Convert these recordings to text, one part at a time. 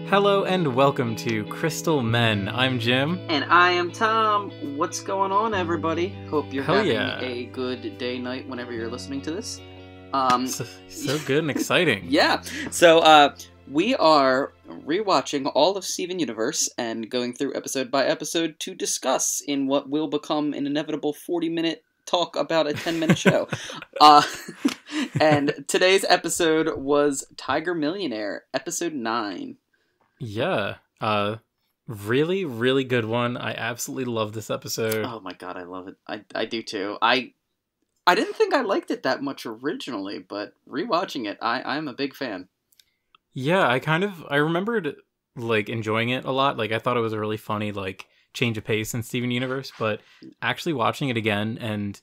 Hello and welcome to Crystal Men. I'm Jim. And I am Tom. What's going on, everybody? Hope you're Hell having yeah. a good day, night, whenever you're listening to this. So good and exciting. Yeah. So, we are rewatching all of Steven Universe and going through episode by episode to discuss in what will become an inevitable 40-minute talk about a 10-minute show. And today's episode was Tiger Millionaire, episode 9. Yeah. Really, really good one. I absolutely love this episode. Oh my god, I love it. I do too. I didn't think I liked it that much originally, but rewatching it, I'm a big fan. Yeah, I remembered, like, enjoying it a lot. Like, I thought it was a really funny, like, change of pace in Steven Universe, but actually watching it again, and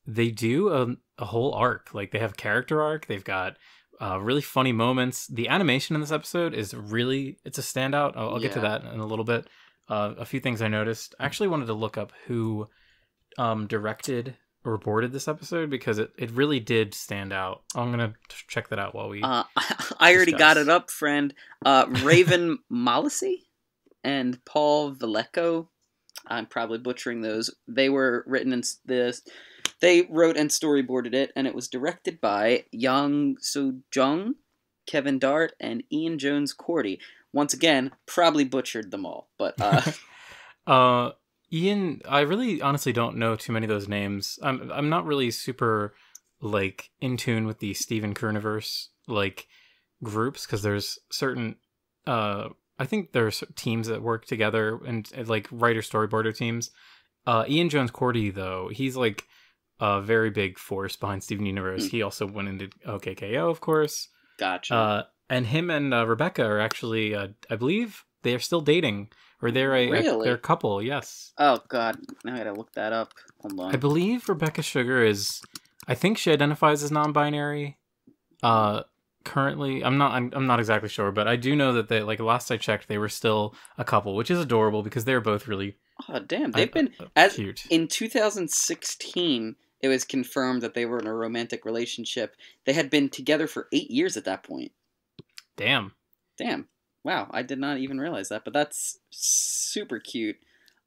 they do a whole arc. Like, they have character arc, they've got really funny moments. The animation in this episode is it's a standout. I'll get to that in a little bit. A few things I noticed. I actually wanted to look up who directed or boarded this episode because it really did stand out. I'm gonna check that out while we. I already got it up, friend. Raven Molisi and Paul Veleco. I'm probably butchering those. They were written in this. They wrote and storyboarded it, and it was directed by Yang So-jung, Kevin Dart, and Ian Jones-Cordy. Once again, probably butchered them all, but Ian, I really honestly don't know too many of those names. I'm not really super like in tune with the Steven Universe like groups because there's certain I think there's teams that work together and like writer storyboarder teams. Ian Jones-Cordy though, he's like a very big force behind Steven Universe. He also went into OKKO, of course. Gotcha. And him and Rebecca are actually, I believe, they are still dating, or they're they're a couple. Yes. Oh God, now I gotta look that up. Hold on. I believe Rebecca Sugar is. I think she identifies as non-binary. Currently, I'm not exactly sure, but I do know that they last I checked, they were still a couple, which is adorable because they're both really. Oh damn! They've been cute. In 2016. It was confirmed that they were in a romantic relationship. They had been together for 8 years at that point. Damn. Wow, I did not even realize that, but that's super cute.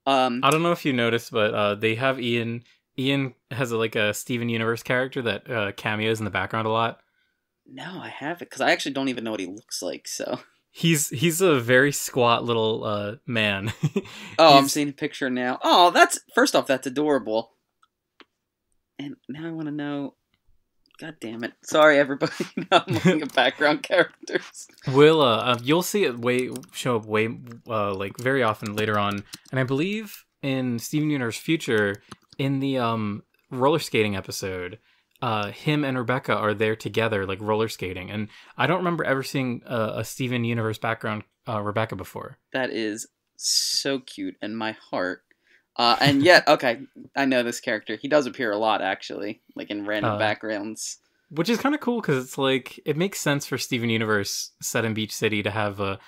I don't know if you noticed, but they have Ian. Ian has a Steven Universe character that cameos in the background a lot. No, I haven't, because I actually don't even know what he looks like, so... He's a very squat little man. I'm seeing a picture now. Oh, first off, that's adorable. And now I want to know... God damn it. Sorry, everybody. Now I'm looking at background characters. You'll see it show up very often later on. And I believe in Steven Universe Future, in the roller skating episode, him and Rebecca are there together, like roller skating. And I don't remember ever seeing a Steven Universe background Rebecca before. That is so cute, and my heart. And yet, okay, I know this character. He does appear a lot, actually, like in random backgrounds. Which is kind of cool, because it's like, it makes sense for Steven Universe set in Beach City to have a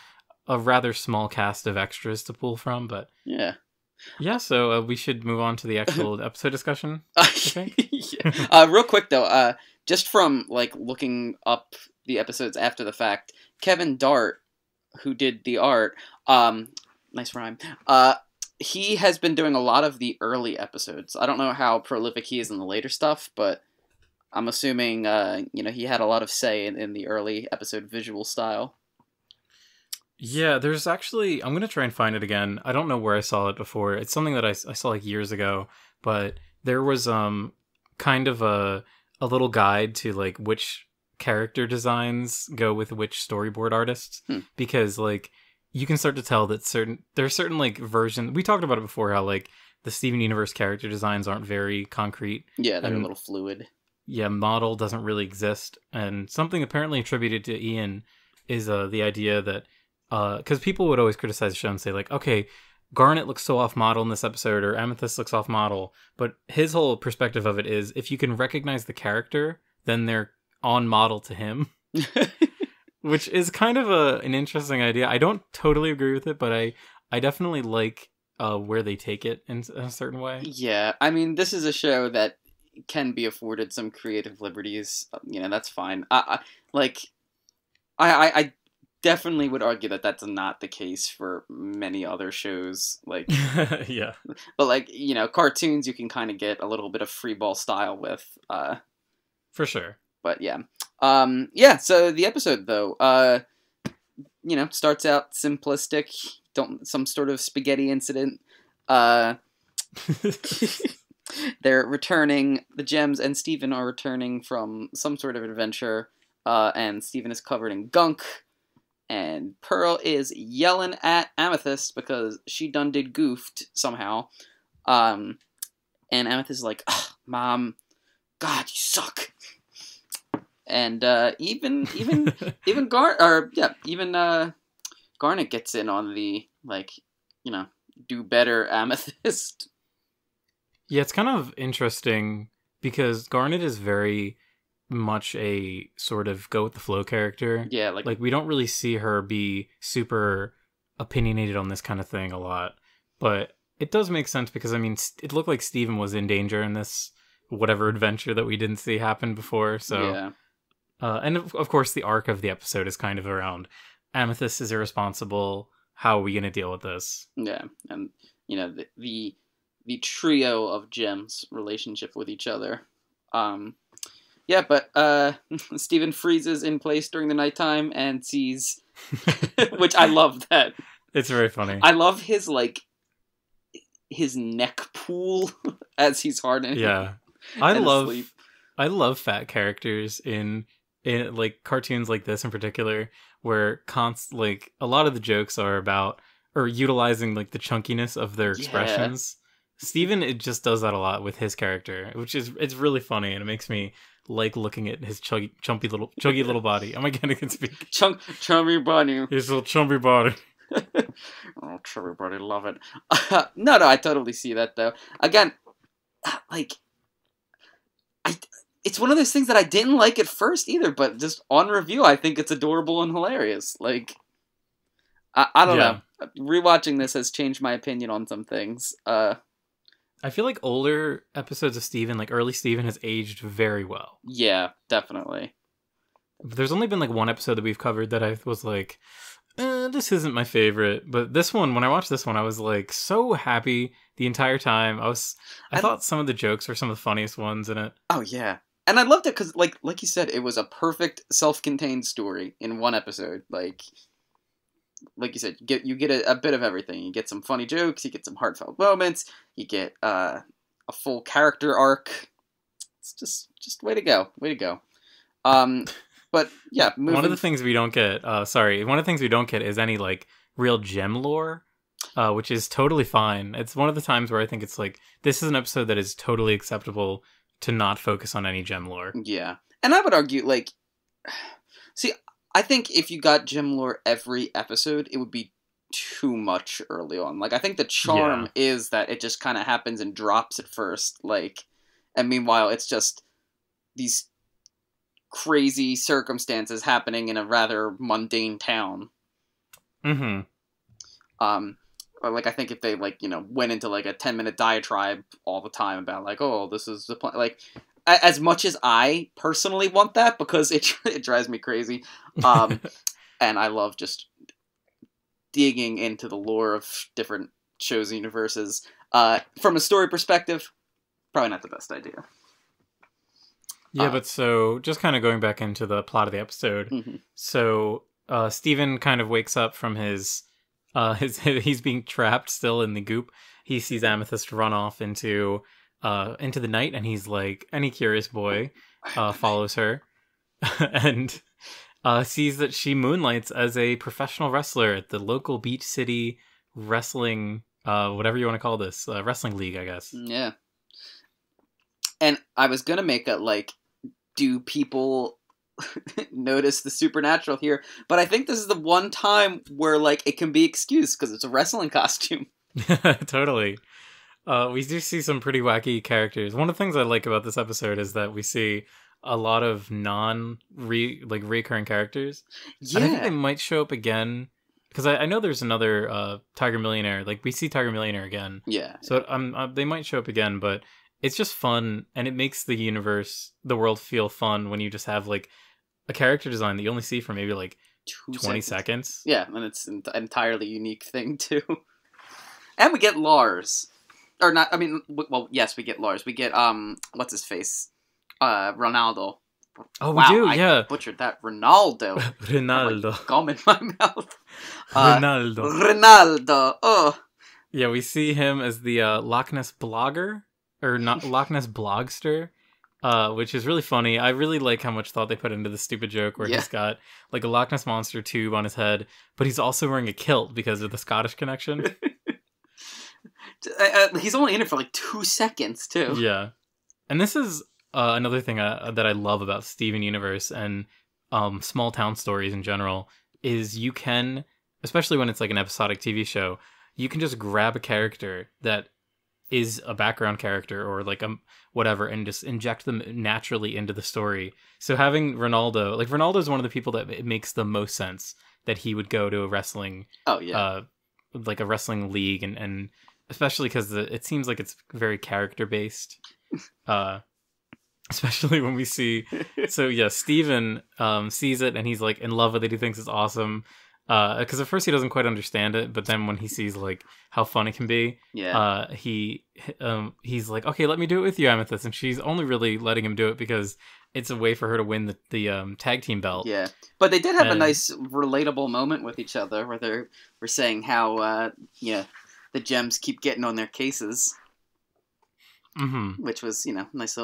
rather small cast of extras to pull from, but... Yeah. Yeah, so we should move on to the actual episode discussion. Okay? Yeah. Real quick, though, just from, looking up the episodes after the fact, Kevin Dart, who did the art, nice rhyme, he has been doing a lot of the early episodes. I don't know how prolific he is in the later stuff, but I'm assuming, he had a lot of say in the early episode visual style. Yeah, there's actually... I'm going to try and find it again. I don't know where I saw it before. It's something that I saw years ago, but there was kind of a little guide to which character designs go with which storyboard artists, because you can start to tell that there's certain versions. We talked about it before, how the Steven Universe character designs aren't very concrete. Yeah, they're a little fluid. Yeah, model doesn't really exist, and something apparently attributed to Ian is the idea that because people would always criticize the show and say okay, Garnet looks so off model in this episode, or Amethyst looks off model, but his whole perspective of it is if you can recognize the character, then they're on model to him. Which is kind of an interesting idea. I don't totally agree with it, but I definitely like where they take it in a certain way. Yeah, I mean, this is a show that can be afforded some creative liberties. That's fine. I definitely would argue that that's not the case for many other shows. Like, Yeah, but like, you know, cartoons you can kind of get a little bit of freeball style with. for sure. But yeah, yeah. So the episode though, you know, starts out simplistic. Some sort of spaghetti incident. They're returning, the Gems and Steven are returning from some sort of adventure, and Steven is covered in gunk, and Pearl is yelling at Amethyst because she done did goofed somehow, and Amethyst is like, "Ugh, Mom, God, you suck." And even Garnet gets in on the, like, you know, do better Amethyst. Yeah, it's kind of interesting because Garnet is very much a sort of go with the flow character. Yeah, like we don't really see her be super opinionated on this kind of thing a lot, but it does make sense because I mean it looked like Steven was in danger in this whatever adventure that we didn't see happen before. So yeah. And of course the arc of the episode is kind of around Amethyst is irresponsible. How are we going to deal with this? Yeah, and you know the trio of Gems' relationship with each other. Yeah, but Steven freezes in place during the nighttime and sees, which I love that. It's very funny. I love his his neck pool as he's hardening. Yeah, I love fat characters in like cartoons like this in particular, where like a lot of the jokes are about or utilizing like the chunkiness of their expressions. Steven, it just does that a lot with his character, which is it's really funny and it makes me like looking at his chunky little body. Am I gonna speak? Chubby body. His little chubby body. Oh, chubby body, love it. No, I totally see that though. Again, like it's one of those things that I didn't like at first either, but just on review, I think it's adorable and hilarious. Like, I don't know. Rewatching this has changed my opinion on some things. I feel like older episodes of Steven, like early Steven, has aged very well. Yeah, definitely. There's only been like one episode that we've covered that I was like, this isn't my favorite. But this one, when I watched this one, I was like so happy the entire time. I thought some of the jokes were some of the funniest ones in it. Oh yeah. And I loved it because, like you said, it was a perfect self-contained story in one episode. Like you said, you get a bit of everything. You get some funny jokes, you get some heartfelt moments, you get a full character arc. It's just way to go. But yeah, one of the things we don't get, one of the things we don't get is any like real gem lore, which is totally fine. It's one of the times where I think it's like this is an episode that is totally acceptable to not focus on any gem lore. Yeah. And I would argue, like, see, I think if you got gem lore every episode, it would be too much early on. Like, I think the charm is that it just kind of happens and drops at first, like, and meanwhile, it's just these crazy circumstances happening in a rather mundane town. Mm-hmm. Or like I think if they like, you know, went into like a 10-minute diatribe all the time about like, oh, this is the plan. Like, as much as I personally want that because it drives me crazy, and I love just digging into the lore of different shows and universes. From a story perspective, probably not the best idea. Yeah, but so just kind of going back into the plot of the episode. Mm-hmm. So Steven kind of wakes up from his he's being trapped still in the goop. He sees Amethyst run off into the night, and he's like, any curious boy follows her and sees that she moonlights as a professional wrestler at the local Beach City wrestling, whatever you want to call this, wrestling league, I guess. Yeah. And I was gonna make a like, do people notice the supernatural here? But I think this is the one time where like it can be excused because it's a wrestling costume. Totally. We do see some pretty wacky characters. One of the things I like about this episode is that we see a lot of recurring characters. Yeah. And I think they might show up again because I know there's another Tiger Millionaire. Like we see Tiger Millionaire again. Yeah. So they might show up again, but it's just fun, and it makes the world feel fun when you just have like a character design that you only see for maybe like 20 seconds. Yeah, and it's an entirely unique thing too. And we get Lars, or not? I mean, well, yes, we get Lars. We get what's his face, Ronaldo. Oh, wow, we do, I yeah. butchered that. Ronaldo. Ronaldo. Like gum in my mouth. Ronaldo. Ronaldo. Oh. Yeah, we see him as the Loch Ness blogger, or not Loch Ness blogster, which is really funny. I really like how much thought they put into the stupid joke where he's got like a Loch Ness monster tube on his head, but he's also wearing a kilt because of the Scottish connection. He's only in it for like 2 seconds too. Yeah, and this is another thing that I love about Steven Universe and small town stories in general is you can, especially when it's like an episodic TV show, you can just grab a character that is a background character or like whatever and just inject them naturally into the story. So having Ronaldo, like Ronaldo is one of the people that it makes the most sense that he would go to a wrestling, like a wrestling league, and especially because it seems like it's very character based. Especially when we see, so yeah, Steven sees it and he's like in love with it. He thinks it's awesome. Because at first he doesn't quite understand it, but then when he sees like how fun it can be, he's like, okay, let me do it with you, Amethyst. And she's only really letting him do it because it's a way for her to win the tag team belt. Yeah, but they did have a nice relatable moment with each other where they were saying how the gems keep getting on their cases, which was nice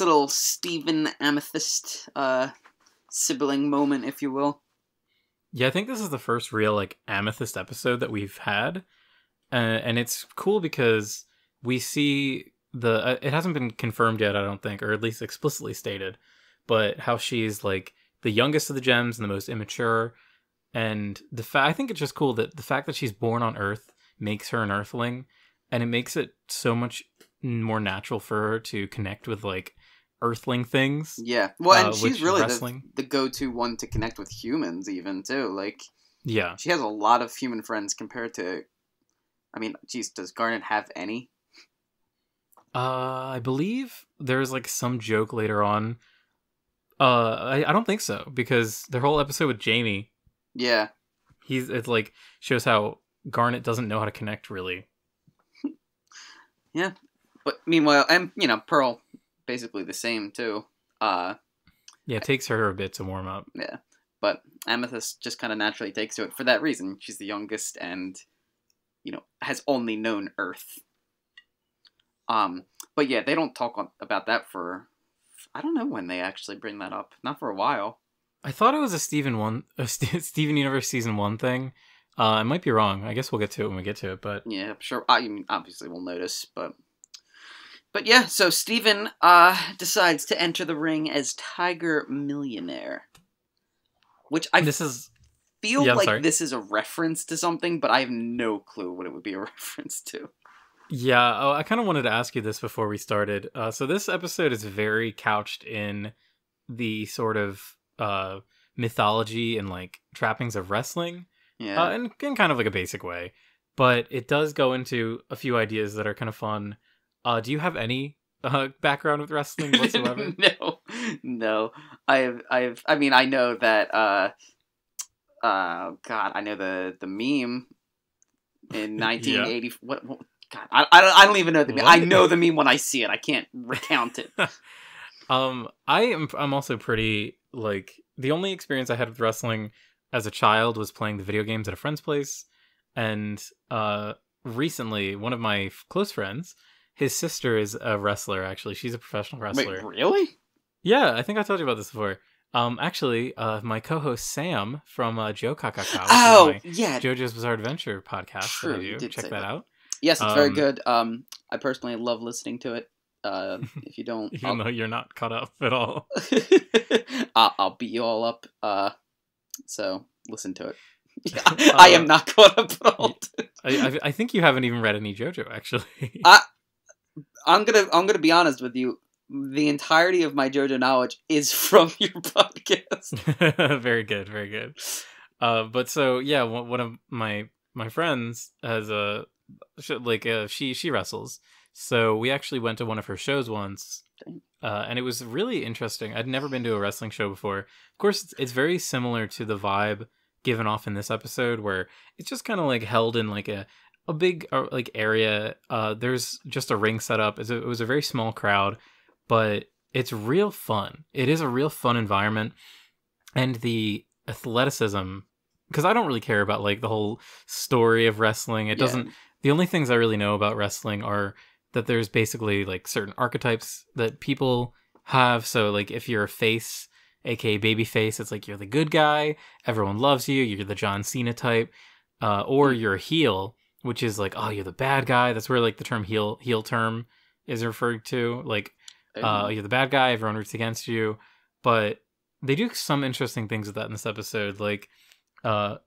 little Steven Amethyst sibling moment, if you will. Yeah, I think this is the first real like Amethyst episode that we've had, and it's cool because we see it hasn't been confirmed yet, I don't think, or at least explicitly stated, but how she's like the youngest of the gems and the most immature, and I think it's just cool that the fact that she's born on Earth makes her an Earthling, and it makes it so much more natural for her to connect with like Earthling things. Yeah, well, and she's really the go-to one to connect with humans, even too. Like, yeah, she has a lot of human friends compared to. I mean, geez, does Garnet have any? I believe there's like some joke later on. I don't think so because their whole episode with Jamie. Yeah, it's like shows how Garnet doesn't know how to connect really. Yeah, but meanwhile, and Pearl. Basically the same too. Yeah, it takes her a bit to warm up. Yeah, but Amethyst just kind of naturally takes to it for that reason. She's the youngest and has only known Earth. But yeah, they don't talk about that for I don't know when they actually bring that up. Not for a while. I thought it was a Steven Universe season 1 thing. I might be wrong. I guess we'll get to it when we get to it. But yeah, sure. I mean, obviously we'll notice, But yeah, so Steven decides to enter the ring as Tiger Millionaire. Which this is a reference to something, but I have no clue what it would be a reference to. Yeah, I kind of wanted to ask you this before we started. So this episode is very couched in the sort of mythology and like trappings of wrestling. Yeah. In kind of like a basic way. But it does go into a few ideas that are kind of fun. Do you have any background with wrestling whatsoever? No. I know that. I know the meme in 1980. Yeah. What? God, I don't even know the meme. I know the meme when I see it. I can't recount it. I'm also pretty like the only experience I had with wrestling as a child was playing the video games at a friend's place, and recently one of my close friends. His sister is a wrestler, actually. She's a professional wrestler. Wait, really? Yeah, I think I told you about this before. Actually, my co-host Sam from Joe Kakaka, yeah, JoJo's Bizarre Adventure podcast. True, that I do. Check that out. Yes, it's very good. I personally love listening to it. If you don't, even though you're not caught up at all, I'll beat you all up. So listen to it. I am not caught up at all. I think you haven't even read any JoJo, actually. I'm gonna be honest with you. The entirety of my JoJo knowledge is from your podcast. Very good, very good. But so yeah, one of my friends has she wrestles. So we actually went to one of her shows once, and it was really interesting. I'd never been to a wrestling show before. Of course, it's very similar to the vibe given off in this episode, where it's just kind of like held in like a big like area. There's just a ring set up. It was a very small crowd, but it's real fun. It is a real fun environment, and the athleticism. Because I don't really care about like the whole story of wrestling. It doesn't. The only things I really know about wrestling are that there's basically like certain archetypes that people have. So like if you're a face, aka baby face, it's like you're the good guy. Everyone loves you. You're the John Cena type, or you're a heel, which is like, oh, you're the bad guy. That's where like the term heel term is referred to. Like, you're the bad guy. Everyone roots against you. But they do some interesting things with that in this episode. Like,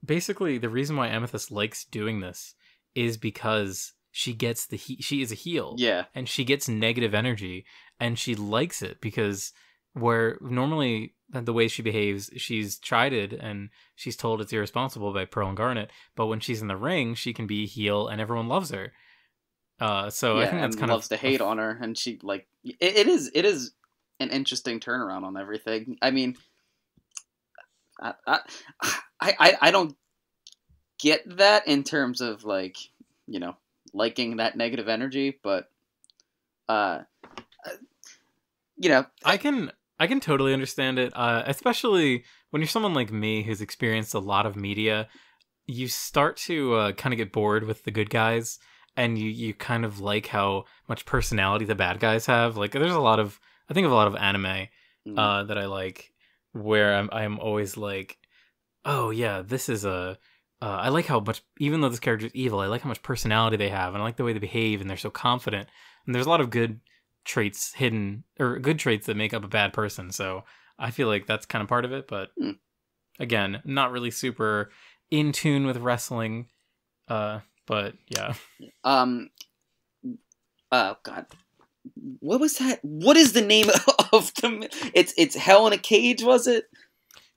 basically, the reason why Amethyst likes doing this is because she gets she is a heel. Yeah. And she gets negative energy, and she likes it because where normally the way she behaves, she's chided and she's told it's irresponsible by Pearl and Garnet, but when she's in the ring, she can be a heel and everyone loves her. So I think that's kind loves to hate on her, and she like it is an interesting turnaround on everything. I mean, I don't get that in terms of like, you know, liking that negative energy, but you know, I can totally understand it, especially when you're someone like me who's experienced a lot of media. You start to kind of get bored with the good guys, and you kind of like how much personality the bad guys have. Like, there's I think of a lot of anime that I like, where I'm always like, oh yeah, this is I like how much, even though this character is evil, I like how much personality they have, and I like the way they behave, and they're so confident. And there's a lot of good traits hidden, or good traits that make up a bad person. So I feel like that's kind of part of it. But again, not really super in tune with wrestling. But yeah. Oh God, what was that? What is the name of the? It's Hell in a Cage, was it?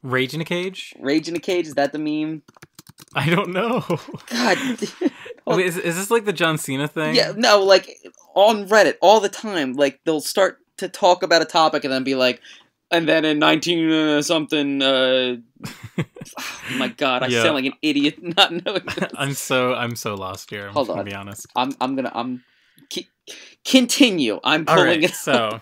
Rage in a Cage? Rage in a Cage, is that the meme? I don't know. God. Wait, is this like the John Cena thing? Yeah, no, like on Reddit all the time. Like they'll start to talk about a topic and then be like, and then in 19 something. Oh my God, I sound like an idiot not knowing this. I'm so lost here. Hold on, to be honest. Continue. I'm pulling it. So,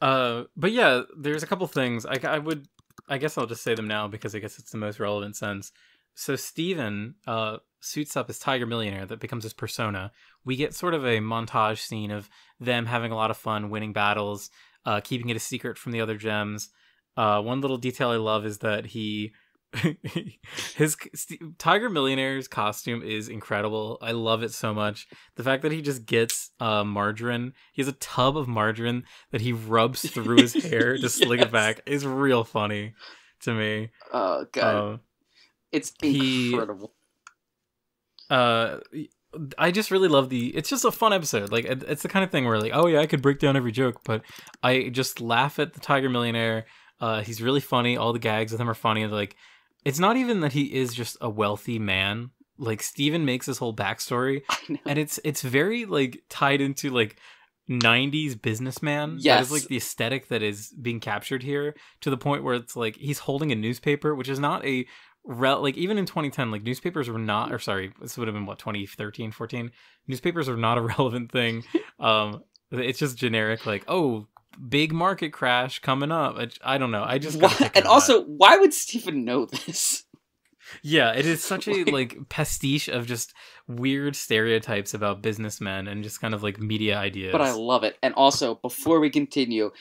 but yeah, there's a couple things I guess I'll just say them now because I guess it's the most relevant sense. So Steven suits up as Tiger Millionaire that becomes his persona. We get sort of a montage scene of them having a lot of fun, winning battles, keeping it a secret from the other gems. One little detail I love is that Tiger Millionaire's costume is incredible. I love it so much. The fact that he just gets margarine, he has a tub of margarine that he rubs through his hair to slick it back, is real funny to me. Oh God, it's incredible. I just really love it's just a fun episode. Like, it's the kind of thing where like, oh yeah, I could break down every joke, but I just laugh at the Tiger Millionaire. He's really funny. All the gags with him are funny. Like, it's not even that he is just a wealthy man. Like, Steven makes this whole backstory, and it's very like tied into like 90s businessman. Yes. That is like the aesthetic that is being captured here, to the point where it's like he's holding a newspaper, which is not a like, even in 2010, like, newspapers were not, or sorry, this would have been what, 2013, 14? Newspapers are not a relevant thing. It's just generic, like, oh, big market crash coming up. I don't know. I just and also, why would Steven know this? Yeah, it is such a like pastiche of just weird stereotypes about businessmen and just kind of like media ideas. But I love it. And also, before we continue,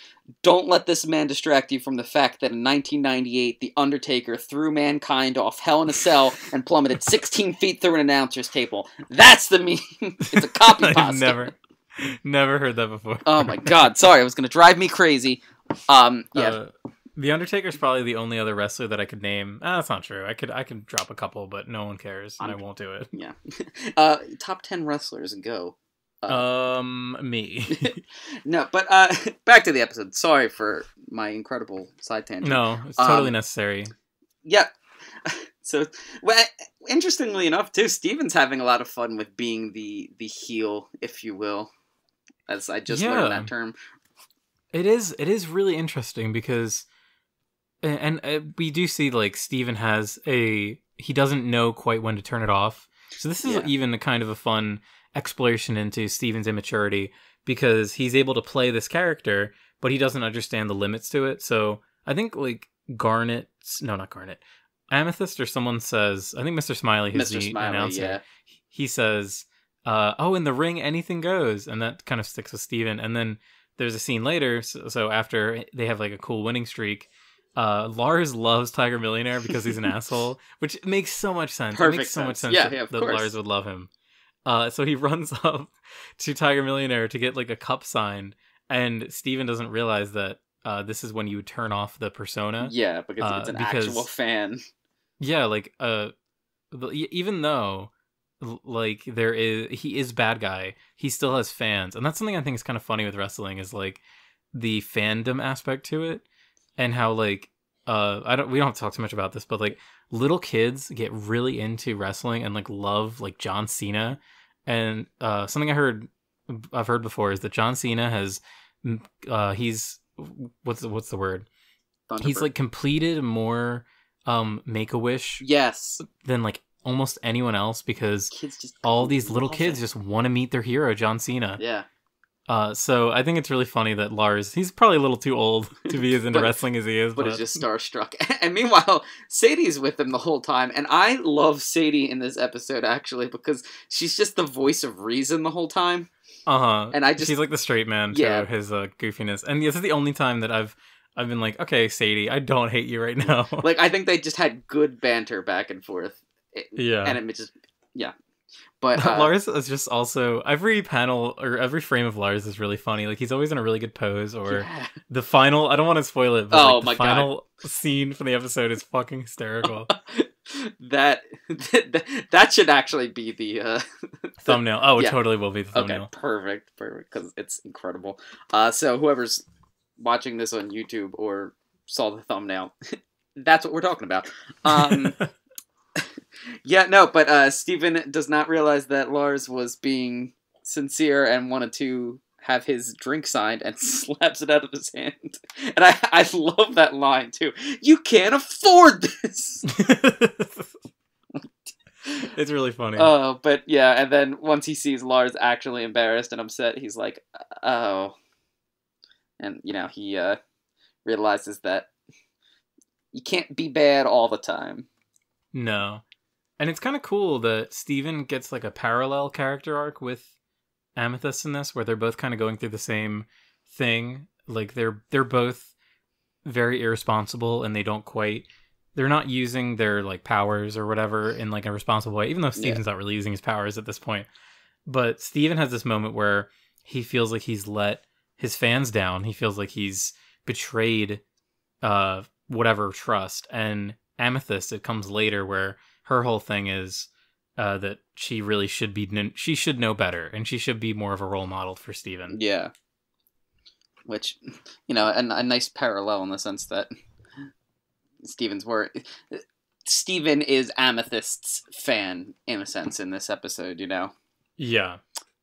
don't let this man distract you from the fact that in 1998, The Undertaker threw mankind off Hell in a Cell and plummeted 16 feet through an announcer's table. That's the meme. It's a copy pasta. I've never heard that before. Oh my God! Sorry, it was gonna drive me crazy. Yeah. The Undertaker's probably the only other wrestler that I could name. That's not true. I could drop a couple, but no one cares, and I won't do it. Yeah. Top 10 wrestlers, go. Me. No, but back to the episode. Sorry for my incredible side tangent. No, it's totally necessary. Yeah. So, well, interestingly enough, too, Steven's having a lot of fun with being the heel, if you will, as I just learned that term. It is really interesting because, and we do see like Steven he doesn't know quite when to turn it off. So this is even a kind of a fun exploration into Steven's immaturity because he's able to play this character, but he doesn't understand the limits to it. So I think like not Garnet. Amethyst or someone says, I think Mr. Smiley, who's the announcer, he says, oh, in the ring, anything goes. And that kind of sticks with Steven. And then there's a scene later, so after they have like a cool winning streak, Lars loves Tiger Millionaire because he's an asshole, which makes so much sense. Perfect it makes so much sense that Lars would love him. So he runs up to Tiger Millionaire to get like a cup signed, and Steven doesn't realize that this is when you turn off the persona. Yeah, because it's an actual fan. Yeah, like even though like he is bad guy, he still has fans, and that's something I think is kind of funny with wrestling is like the fandom aspect to it, and how like we don't have to talk too much about this, but like little kids get really into wrestling and like love like John Cena, and something I've heard before is that John Cena has he's what's the word? He's like completed more Make-A-Wish than like almost anyone else because all these little kids just want to meet their hero, John Cena. Yeah. So I think it's really funny that Lars, he's probably a little too old to be as into wrestling as he is. But is just starstruck. And meanwhile, Sadie's with him the whole time. And I love Sadie in this episode, actually, because she's just the voice of reason the whole time. Uh-huh. And she's like the straight man to his goofiness. And this is the only time that I've been like, okay, Sadie, I don't hate you right now. Like, I think they just had good banter back and forth. Yeah. And it just, But Lars is just also, every panel or every frame of Lars is really funny. Like, he's always in a really good pose, or the final, I don't want to spoil it, but the final scene from the episode is fucking hysterical. that should actually be the thumbnail. Oh, it totally will be the thumbnail. Okay, perfect, because it's incredible. So whoever's watching this on YouTube or saw the thumbnail, that's what we're talking about. Yeah, no, but Steven does not realize that Lars was being sincere and wanted to have his drink signed and slaps it out of his hand. And I love that line, too. You can't afford this! It's really funny. Oh, but yeah, and then once he sees Lars actually embarrassed and upset, he's like, oh. And, he realizes that you can't be bad all the time. No. And it's kind of cool that Steven gets like a parallel character arc with Amethyst in this, where they're both kind of going through the same thing. Like they're both very irresponsible, and they're not using their like powers or whatever in like a responsible way, even though Steven's not really using his powers at this point. But Steven has this moment where he feels like he's let his fans down. He feels like he's betrayed whatever trust. And Amethyst, it comes later, where her whole thing is that she really she should know better, and she should be more of a role model for Steven. Yeah. Which, a nice parallel in the sense that Steven is Amethyst's fan, in a sense, in this episode, Yeah.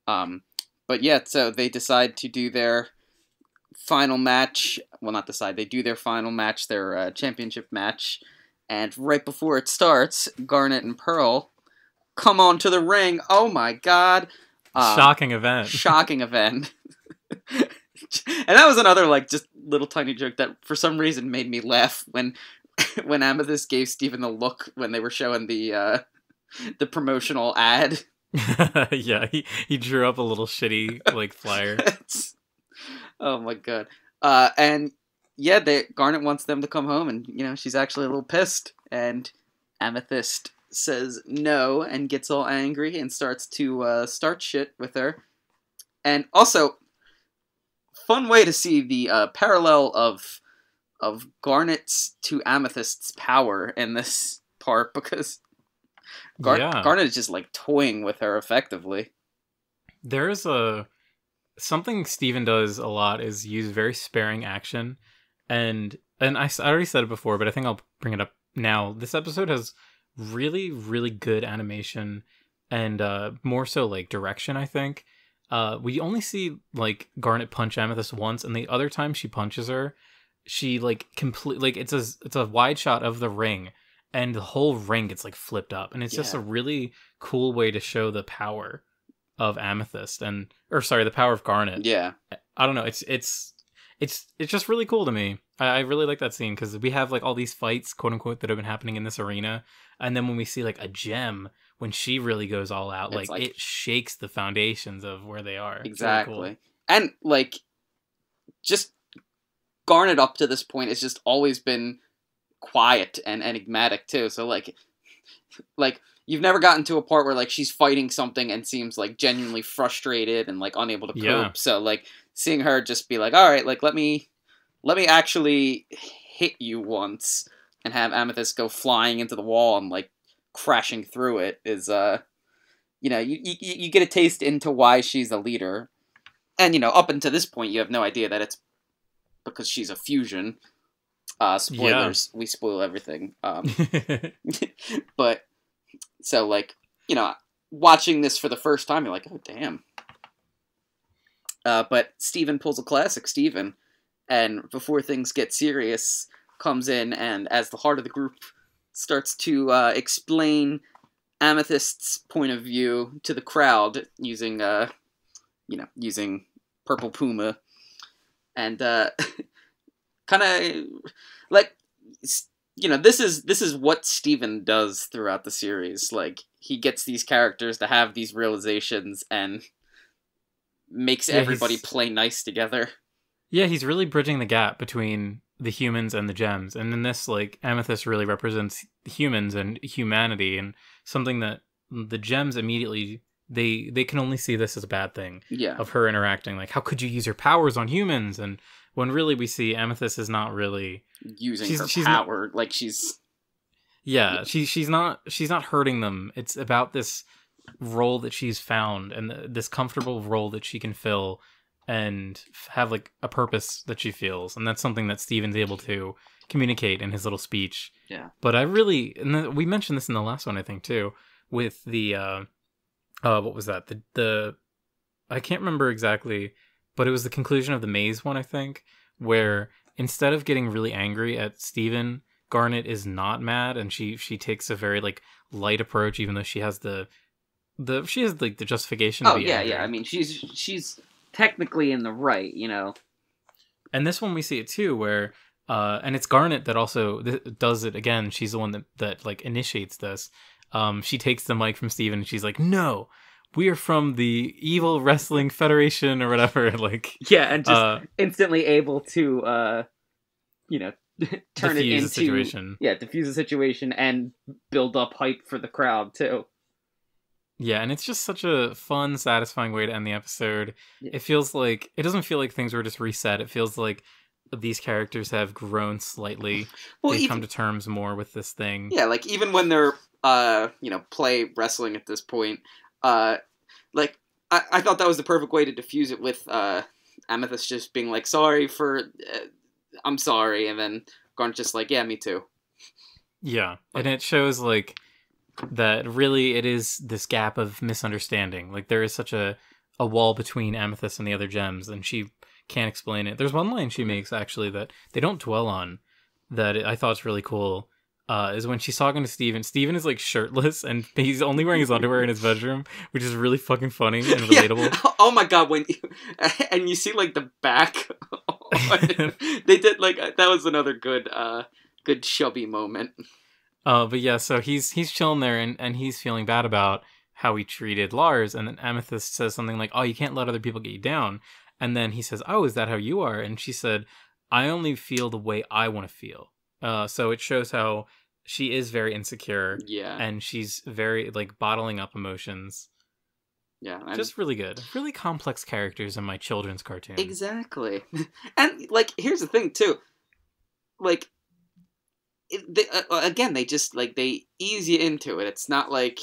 But yeah, so they decide to do their final match. Well, not decide. They do their final match, their championship match. And right before it starts, Garnet and Pearl come onto the ring. Oh my god. Shocking event. Shocking event. And that was another, just little tiny joke that for some reason made me laugh when Amethyst gave Steven the look when they were showing the promotional ad. Yeah, he drew up a little shitty, flyer. Oh my god. And yeah, Garnet wants them to come home, and, she's actually a little pissed, and Amethyst says no and gets all angry and starts to start shit with her. And also, fun way to see the parallel of Garnet's to Amethyst's power in this part, because Garnet is just, toying with her effectively. There's something Steven does a lot is use very sparing action. And I already said it before, but I think I'll bring it up now. This episode has really, really good animation and more so like direction, I think. We only see like Garnet punch Amethyst once, and the other time she punches her, she like complete like it's a wide shot of the ring, and the whole ring gets like flipped up, and it's just a really cool way to show the power of Amethyst the power of Garnet. Yeah. I don't know. It's just really cool to me. I really like that scene because we have like all these fights, quote unquote, that have been happening in this arena, and then when we see like a gem, when she really goes all out, like it shakes the foundations of where they are. Exactly. Really cool. And like, just Garnet up to this point has just always been quiet and enigmatic too. So like you've never gotten to a part where like she's fighting something and seems like genuinely frustrated and like unable to cope. Yeah. So like seeing her just be like, all right, like let me actually hit you once, and have Amethyst go flying into the wall and like crashing through it is you get a taste into why she's a leader. And up until this point you have no idea that it's because she's a fusion. Spoilers. Yeah. We spoil everything. But so like, watching this for the first time, you're like, oh damn. But Steven pulls a classic Steven, and before things get serious, comes in and as the heart of the group starts to explain Amethyst's point of view to the crowd using using Purple Puma, and kind of like this is what Steven does throughout the series. Like he gets these characters to have these realizations and makes everybody play nice together. Yeah, he's really bridging the gap between the humans and the gems. And in this, like, Amethyst really represents humans and humanity, and something that the gems immediately, they can only see this as a bad thing. Yeah. Of her interacting, like, how could you use your powers on humans? And when really we see Amethyst is not really using her power, not, like she's... Yeah, she's not hurting them. It's about this role that she's found, and this comfortable role that she can fill, and have like a purpose that she feels, and that's something that Steven's able to communicate in his little speech. Yeah. But we mentioned this in the last one, I think, too, with the what was that? The I can't remember exactly, but it was the conclusion of the maze one, I think, where instead of getting really angry at Steven, Garnet is not mad, and she takes a very like light approach, even though she has the justification to be angry. Yeah. I mean, she's technically in the right, And this one we see it too, where and it's Garnet that also does it again. She's the one that like initiates this. She takes the mic from Steven and she's like, "No, we are from the Evil Wrestling Federation," or whatever. Like, yeah, and just instantly able to turn it into situation. Yeah, diffuse the situation and build up hype for the crowd too. Yeah, and it's just such a fun, satisfying way to end the episode. Yeah. It doesn't feel like things were just reset. It feels like these characters have grown slightly. Well, they've come to terms more with this thing. Yeah, like even when they're, play wrestling at this point, I thought that was the perfect way to diffuse it with Amethyst just being like, I'm sorry, and then Garnet just like, yeah, me too. Yeah, and it shows like that really it is this gap of misunderstanding. Like there is such a wall between Amethyst and the other gems, and she can't explain it. There's one line she makes actually that they don't dwell on that I thought was really cool. Is when she's talking to Steven. Steven is like shirtless and he's only wearing his underwear in his bedroom, which is really fucking funny and relatable. Yeah. Oh my god, and you see like the back. They did like that was another good chubby moment. But yeah, so he's chilling there and he's feeling bad about how he treated Lars, and then Amethyst says something like, "Oh, you can't let other people get you down." And then he says, "Oh, is that how you are?" And she said, "I only feel the way I want to feel." So it shows how she is very insecure. Yeah. And she's very like bottling up emotions. Yeah. Just really good. Really complex characters in my children's cartoon. Exactly. And like here's the thing too. Like they just like they ease you into it. It's not like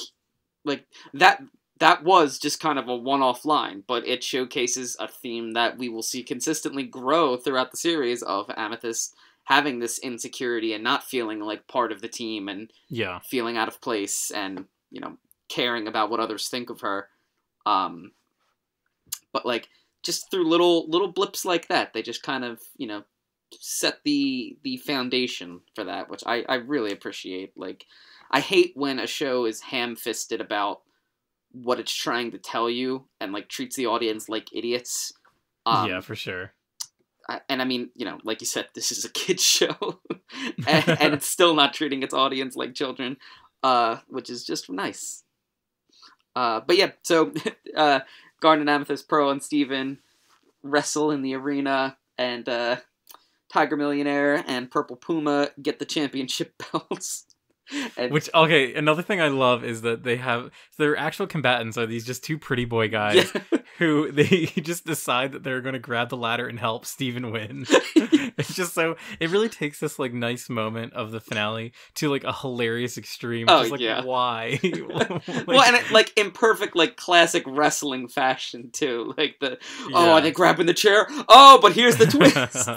that was just kind of a one-off line, but it showcases a theme that we will see consistently grow throughout the series of Amethyst having this insecurity and not feeling like part of the team and feeling out of place and, you know, caring about what others think of her. But like just through little blips like that, they just kind of, you know, set the foundation for that, which I really appreciate. Like, I hate when a show is ham-fisted about what it's trying to tell you and like treats the audience like idiots. Yeah, for sure. And I mean, you know, like you said, this is a kid's show, and it's still not treating its audience like children, which is just nice. But yeah, so Garnet, Amethyst, Pearl, and Steven wrestle in the arena, and Tiger Millionaire and Purple Puma get the championship belts. And which, okay, another thing I love is that they have, their actual combatants are these just two pretty boy guys who they just decide that they're going to grab the ladder and help Steven win. It's just so, it really takes this like nice moment of the finale to like a hilarious extreme. Oh, just like, yeah. Why? Well, and it, like in perfect like classic wrestling fashion too. Like are they grabbing the chair? Oh, but here's the twist.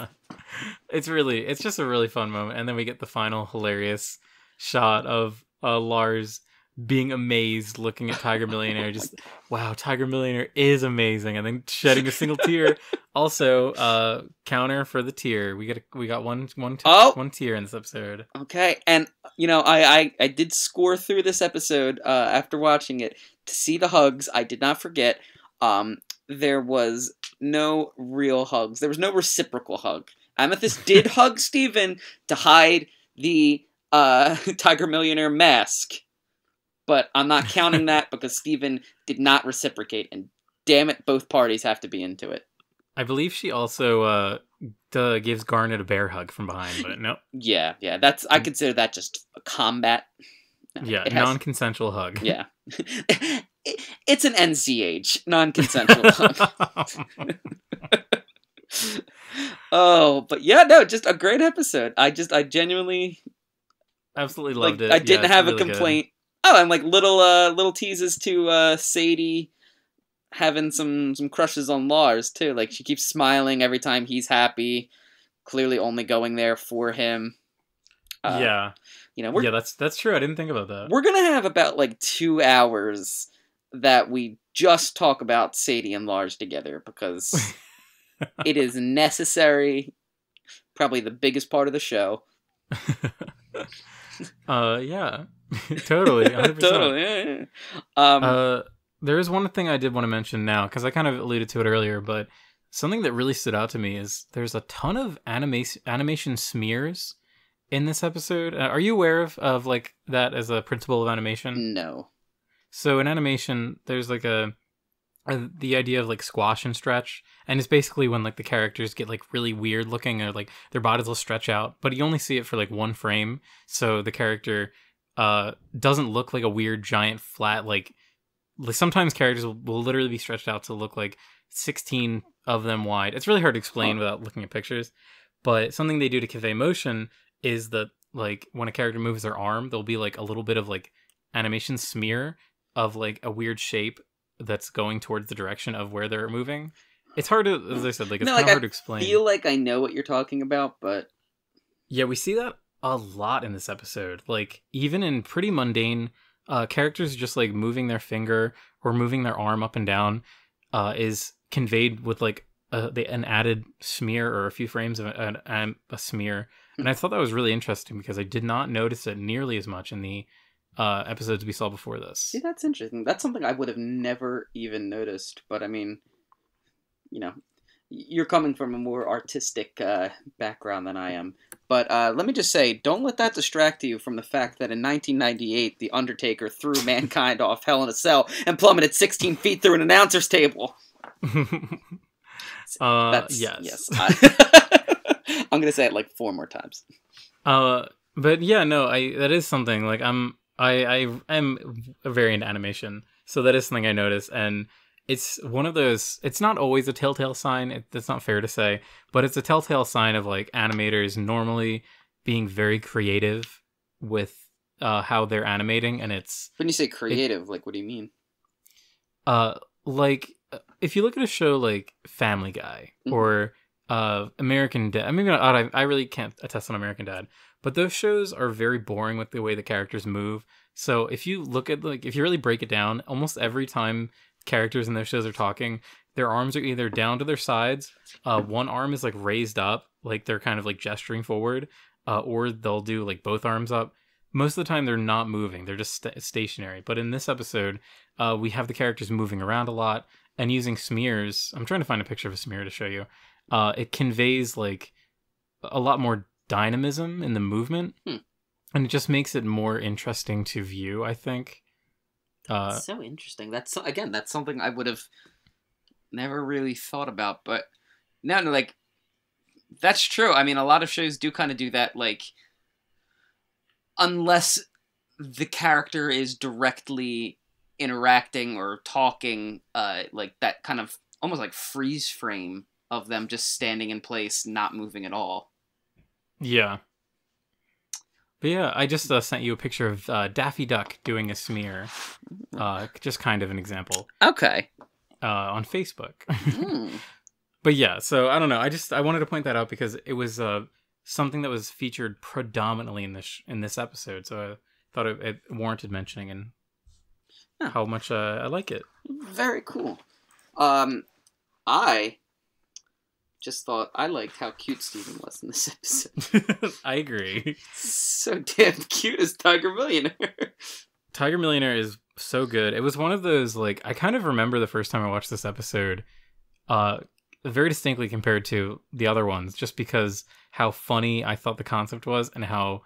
It's just a really fun moment. And then we get the final hilarious shot of Lars being amazed looking at Tiger Millionaire. Just, wow, Tiger Millionaire is amazing. And then shedding a single tear. Also, counter for the tear. We got one tear in this episode. Okay, and you know, I did score through this episode after watching it to see the hugs. I did not forget. There was no real hugs. There was no reciprocal hug. Amethyst did hug Steven to hide the Tiger Millionaire mask, but I'm not counting that because Steven did not reciprocate, and damn it, both parties have to be into it. I believe she also gives Garnet a bear hug from behind, but no. Yeah, that's, I consider that just a combat. Yeah, non-consensual hug. Yeah. It's an NCH, non-consensual hug. Oh, but yeah, no, just a great episode. I genuinely absolutely loved it. I didn't have a complaint. Good. Oh, and like little teases to Sadie having some crushes on Lars too. Like she keeps smiling every time he's happy, clearly only going there for him. Yeah. You know, that's true. I didn't think about that. We're gonna have about like 2 hours that we just talk about Sadie and Lars together because it is necessary. Probably the biggest part of the show. Yeah. Totally. 100%. Totally. Yeah. There is one thing I did want to mention now, because I kind of alluded to it earlier, but something that really stood out to me is there's a ton of animation smears in this episode. Are you aware of like that as a principle of animation? No. So in animation, there's like the idea of like squash and stretch, and it's basically when like the characters get like really weird looking or like their bodies will stretch out, but you only see it for like one frame, so the character doesn't look like a weird giant flat like sometimes characters will literally be stretched out to look like 16 of them wide. It's really hard to explain without looking at pictures, but something they do to convey motion is that like when a character moves their arm, there'll be like a little bit of like animation smear of like a weird shape that's going towards the direction of where they're moving. It's hard to, as I said, like it's kind of hard to explain. I feel like I know what you're talking about, but yeah, we see that a lot in this episode. Like even in pretty mundane characters just like moving their finger or moving their arm up and down is conveyed with like an added smear or a few frames of a smear. And I thought that was really interesting because I did not notice it nearly as much in the episodes we saw before this. See, that's interesting. That's something I would have never even noticed. But I mean, you know, you're coming from a more artistic background than I am. But let me just say, don't let that distract you from the fact that in 1998, The Undertaker threw Mankind off Hell in a Cell and plummeted 16 feet through an announcer's table. Yes. I'm going to say it like 4 more times. But yeah, no, that is something. Like I am very into animation, so that is something I notice, and it's one of those. It's not always a telltale sign. That's not fair to say, but it's a telltale sign of like animators normally being very creative with how they're animating, and it's. When you say creative, like what do you mean? Like if you look at a show like Family Guy or American Dad. I mean, I really can't attest on American Dad, but those shows are very boring with the way the characters move. So if you look at if you really break it down, almost every time characters in those shows are talking, their arms are either down to their sides, one arm is like raised up, like they're kind of like gesturing forward, or they'll do like both arms up. Most of the time, they're not moving; they're just stationary. But in this episode, we have the characters moving around a lot and using smears. I'm trying to find a picture of a smear to show you. It conveys like a lot more dynamism in the movement, and it just makes it more interesting to view, I think. So interesting. That's something I would have never really thought about, but now, like, that's true. I mean, a lot of shows do kind of do that, like, unless the character is directly interacting or talking, like that kind of almost like freeze frame of them just standing in place, not moving at all. Yeah. But yeah, I just sent you a picture of Daffy Duck doing a smear. Just kind of an example. Okay. On Facebook. But yeah, so I don't know. I wanted to point that out because it was something that was featured predominantly in this episode. So I thought it warranted mentioning and how much I like it. Very cool. I just thought I liked how cute Steven was in this episode. I agree. So damn cute as Tiger Millionaire. Tiger Millionaire is so good. It was one of those, like, I kind of remember the first time I watched this episode very distinctly compared to the other ones, just because how funny I thought the concept was and how,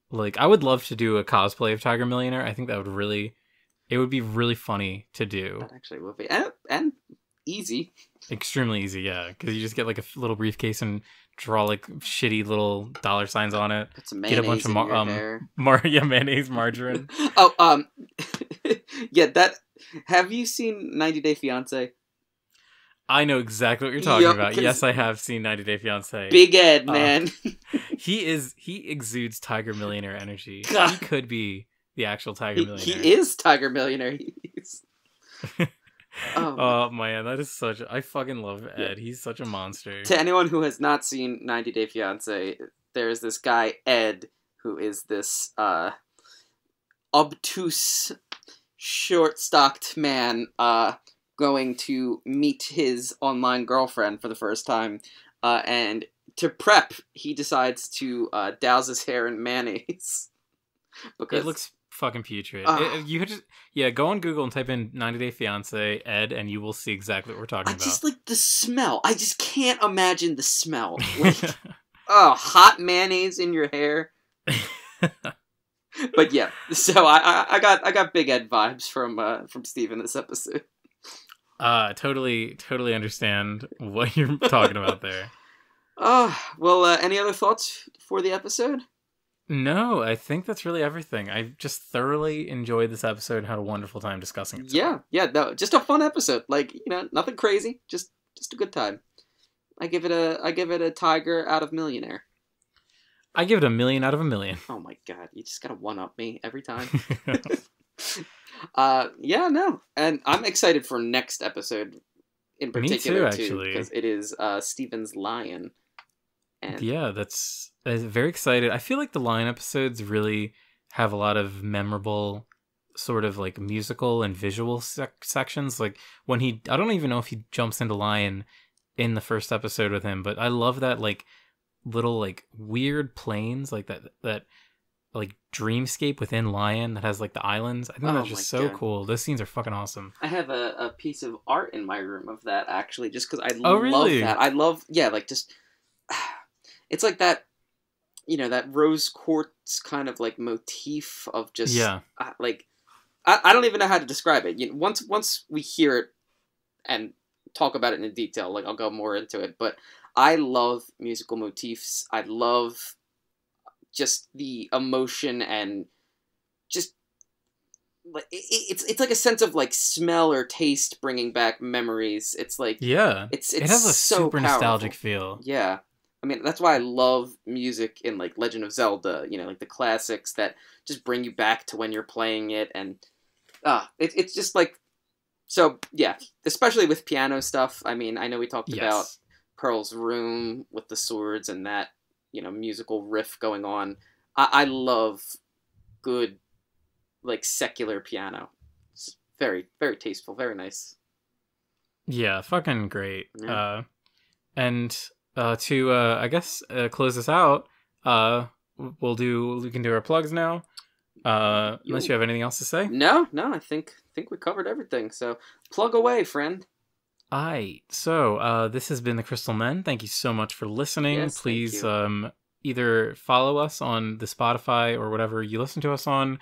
like, I would love to do a cosplay of Tiger Millionaire. I think that it would be really funny to do. That actually would be. And easy. Extremely easy, yeah. Because you just get like a little briefcase and draw like shitty little dollar signs on it. Put some mayonnaise get a bunch of hair. Mayonnaise, margarine. Yeah. That. Have you seen 90 Day Fiance? I know exactly what you're talking about. Yes, I have seen 90 Day Fiance. Big Ed, man. He exudes Tiger Millionaire energy. God. He could be the actual Tiger Millionaire. He is Tiger Millionaire. Oh man, that is I fucking love Ed. He's such a monster. To anyone who has not seen 90 Day Fiance, there is this guy Ed who is this obtuse, short-stocked man going to meet his online girlfriend for the first time, and to prep, he decides to douse his hair in mayonnaise. Because it looks fucking putrid. Go on Google and type in 90 Day Fiance Ed, and you will see exactly what we're talking about. I just like the smell. I just can't imagine the smell. Like, hot mayonnaise in your hair. But yeah, so I got Big Ed vibes from Steve in this episode. Totally understand what you're talking about there. Well, any other thoughts for the episode? No, I think that's really everything. I just thoroughly enjoyed this episode and had a wonderful time discussing it. No, just a fun episode. Like, nothing crazy, just a good time. I give it a tiger out of Millionaire. I give it 1,000,000 out of 1,000,000. Oh my god, you just gotta one-up me every time. And I'm excited for next episode in particular, too, because it is Steven's Lion. And yeah, that's very excited. I feel like the Lion episodes really have a lot of memorable sort of like musical and visual sections. Like when I don't even know if he jumps into Lion in the first episode with him, but I love that like little like weird planes like that like dreamscape within Lion that has like the islands. I think that's just so cool. Those scenes are fucking awesome. I have a piece of art in my room of that actually, just because I love that. I love like just it's like that, that rose quartz kind of like motif of just like I don't even know how to describe it. Once we hear it and talk about it in detail, like I'll go more into it. But I love musical motifs. I love just the emotion and just like it's like a sense of like smell or taste bringing back memories. It's like it has a super nostalgic feel. Yeah. I mean, that's why I love music in, like, Legend of Zelda, like the classics that just bring you back to when you're playing it, and it's just, like, so, yeah, especially with piano stuff. I mean, I know we talked about Pearl's room with the swords and that, musical riff going on. I love good, like, secular piano. It's very, very tasteful, very nice. Yeah, fucking great. Yeah. To I guess close this out, we can do our plugs now. Unless you have anything else to say. No, I think we covered everything. So plug away, friend. Aight. So this has been the Crystal Men. Thank you so much for listening. Yes, please either follow us on the Spotify or whatever you listen to us on.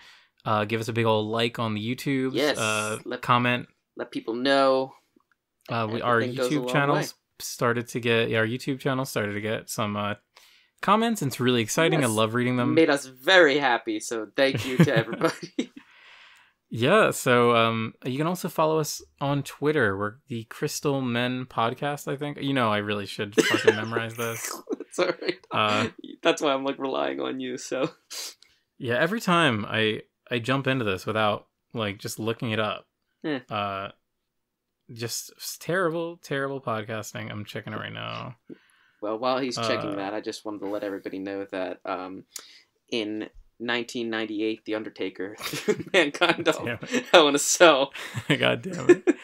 Give us a big old like on the YouTube. Yes. Comment. Let people know. Our YouTube channels started to get some comments, and it's really exciting. Yes. I love reading them. Made us very happy, so thank you to everybody. Yeah, so you can also follow us on Twitter. We're the Crystal Men Podcast, I think. I really should fucking memorize this. It's alright. That's why I'm like relying on you, so. Yeah, every time I jump into this without like just looking it up. Just terrible podcasting. I'm checking it right now. Well, while he's checking that, I just wanted to let everybody know that in 1998, The Undertaker threw Mankind off Hell in a Cell. God damn it.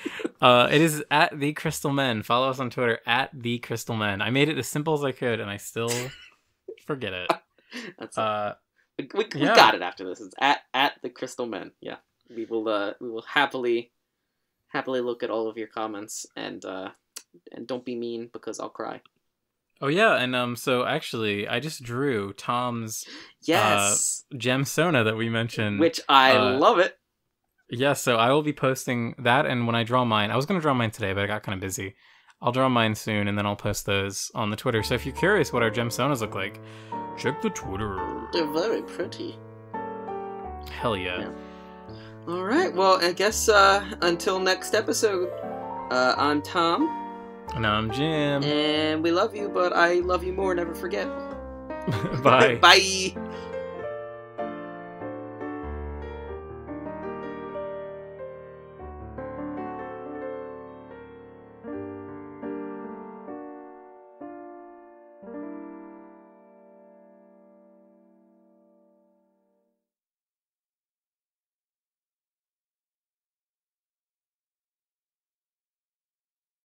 It is at The Crystal Men. Follow us on Twitter at The Crystal Men. I made it as simple as I could, and I still forget it. That's we got it after this. It's at The Crystal Men. Yeah. We will happily look at all of your comments, and don't be mean because I'll cry. Oh yeah, and so actually, I just drew Tom's gem Sona that we mentioned, which I love it. Yeah, so I will be posting that, and when I draw mine, I was going to draw mine today, but I got kind of busy. I'll draw mine soon, and then I'll post those on the Twitter. So if you're curious what our gem Sonas look like, check the Twitter. They're very pretty. Hell yeah. All right, well, I guess until next episode, I'm Tom. And I'm Jim. And we love you, but I love you more, never forget. Bye. Bye.